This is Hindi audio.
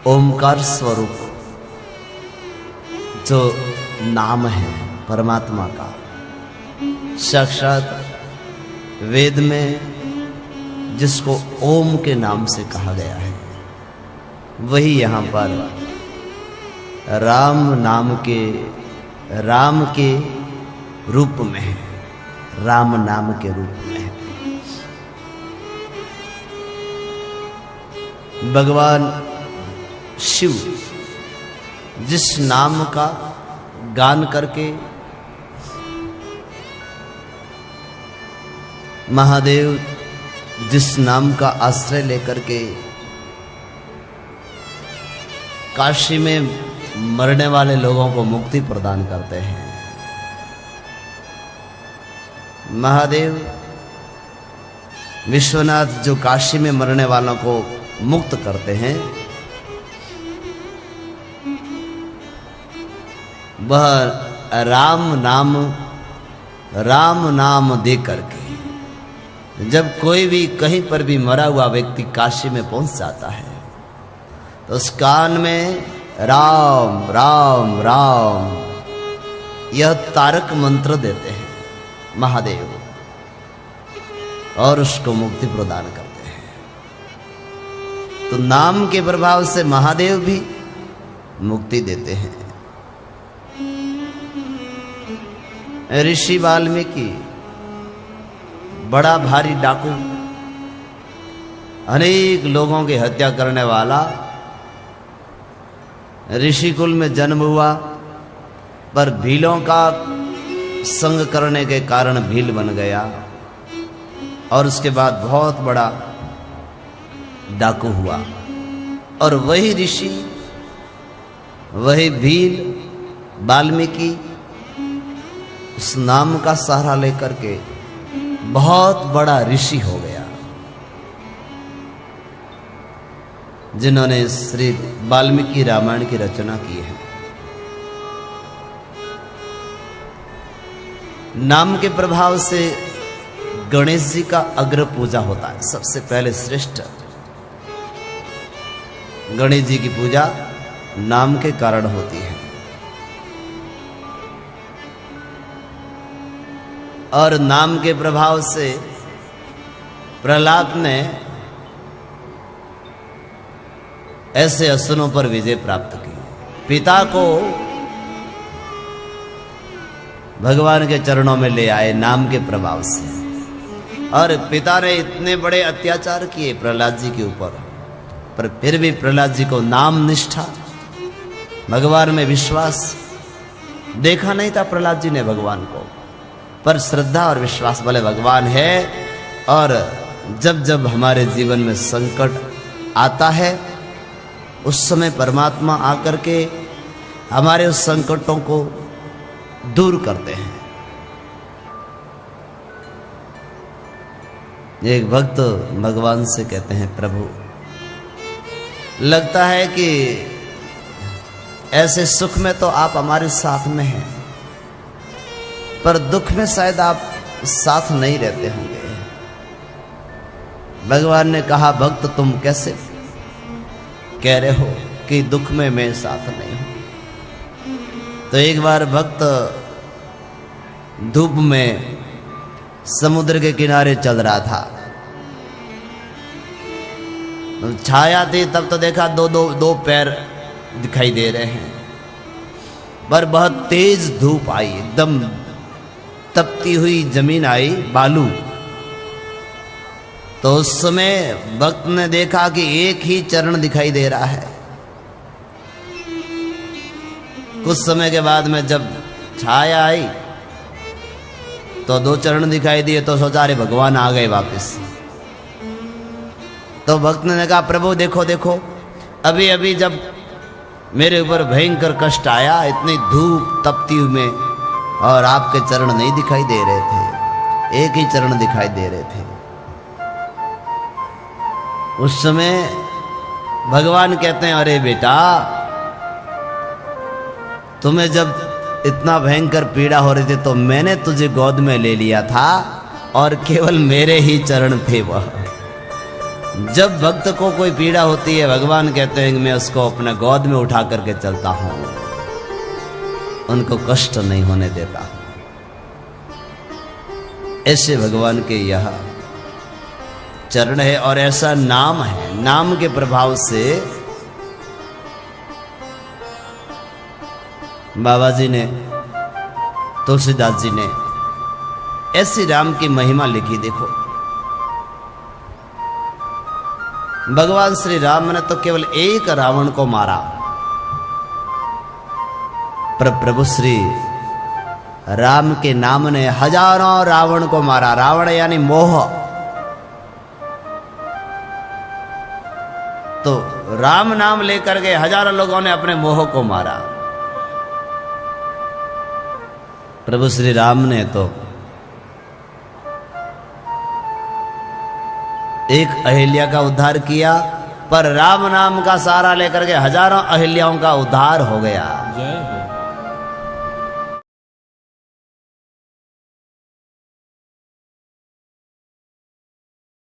ओमकार स्वरूप जो नाम है परमात्मा का, साक्षात वेद में जिसको ओम के नाम से कहा गया है, वही यहाँ पर राम नाम के राम के रूप में है, राम नाम के रूप में है। भगवान शिव जिस नाम का गान करके महादेव जिस नाम का आश्रय लेकर के काशी में मरने वाले लोगों को मुक्ति प्रदान करते हैं, महादेव विश्वनाथ जो काशी में मरने वालों को मुक्त करते हैं, वह राम नाम दे करके जब कोई भी कहीं पर भी मरा हुआ व्यक्ति काशी में पहुंच जाता है तो उस कान में राम राम राम यह तारक मंत्र देते हैं महादेव और उसको मुक्ति प्रदान करते हैं। तो नाम के प्रभाव से महादेव भी मुक्ति देते हैं। ऋषि वाल्मीकि बड़ा भारी डाकू, अनेक लोगों की हत्या करने वाला, ऋषि कुल में जन्म हुआ पर भीलों का संग करने के कारण भील बन गया और उसके बाद बहुत बड़ा डाकू हुआ। और वही ऋषि, वही भील वाल्मीकि उस नाम का सहारा लेकर के बहुत बड़ा ऋषि हो गया, जिन्होंने श्री वाल्मीकि रामायण की रचना की है। नाम के प्रभाव से गणेश जी का अग्र पूजा होता है, सबसे पहले श्रेष्ठ गणेश जी की पूजा नाम के कारण होती है। और नाम के प्रभाव से प्रहलाद ने ऐसे असुरों पर विजय प्राप्त की। पिता को भगवान के चरणों में ले आए नाम के प्रभाव से, और पिता ने इतने बड़े अत्याचार किए प्रहलाद जी के ऊपर, पर फिर भी प्रहलाद जी को नाम निष्ठा, भगवान में विश्वास, देखा नहीं था प्रहलाद जी ने भगवान को, पर श्रद्धा और विश्वास वाले भगवान है। और जब जब हमारे जीवन में संकट आता है उस समय परमात्मा आकर के हमारे उस संकटों को दूर करते हैं। एक भक्त भगवान से कहते हैं, प्रभु लगता है कि ऐसे सुख में तो आप हमारे साथ में हैं, पर दुख में शायद आप साथ नहीं रहते होंगे। भगवान ने कहा, भक्त तुम कैसे कह रहे हो कि दुख में मैं साथ नहीं हूं। तो एक बार भक्त धूप में समुद्र के किनारे चल रहा था, छाया थी, तब तो देखा दो पैर दिखाई दे रहे हैं, पर बहुत तेज धूप आई, एकदम तपती हुई जमीन आई, बालू। तो उस समय भक्त ने देखा कि एक ही चरण दिखाई दे रहा है। कुछ समय के बाद में जब छाया आई तो दो चरण दिखाई दिए, तो सोचा अरे भगवान आ गए वापस। तो भक्त ने कहा, प्रभु देखो देखो, अभी अभी जब मेरे ऊपर भयंकर कष्ट आया, इतनी धूप तपती हुई में, और आपके चरण नहीं दिखाई दे रहे थे, एक ही चरण दिखाई दे रहे थे। उस समय भगवान कहते हैं, अरे बेटा, तुम्हें जब इतना भयंकर पीड़ा हो रही थी तो मैंने तुझे गोद में ले लिया था, और केवल मेरे ही चरण थे वह। जब भक्त को कोई पीड़ा होती है भगवान कहते हैं कि मैं उसको अपने गोद में उठा करके चलता हूं, उनको कष्ट नहीं होने देता। ऐसे भगवान के यह चरण है और ऐसा नाम है। नाम के प्रभाव से बाबा जी ने, तुलसीदास जी ने ऐसी राम की महिमा लिखी। देखो भगवान श्री राम ने तो केवल एक रावण को मारा, पर प्रभु श्री राम के नाम ने हजारों रावण को मारा। रावण यानी मोह। तो राम नाम लेकर के हजारों लोगों ने अपने मोह को मारा। प्रभु श्री राम ने तो एक अहिल्या का उद्धार किया, पर राम नाम का सहारा लेकर के हजारों अहिल्याओं का उद्धार हो गया। जय हो।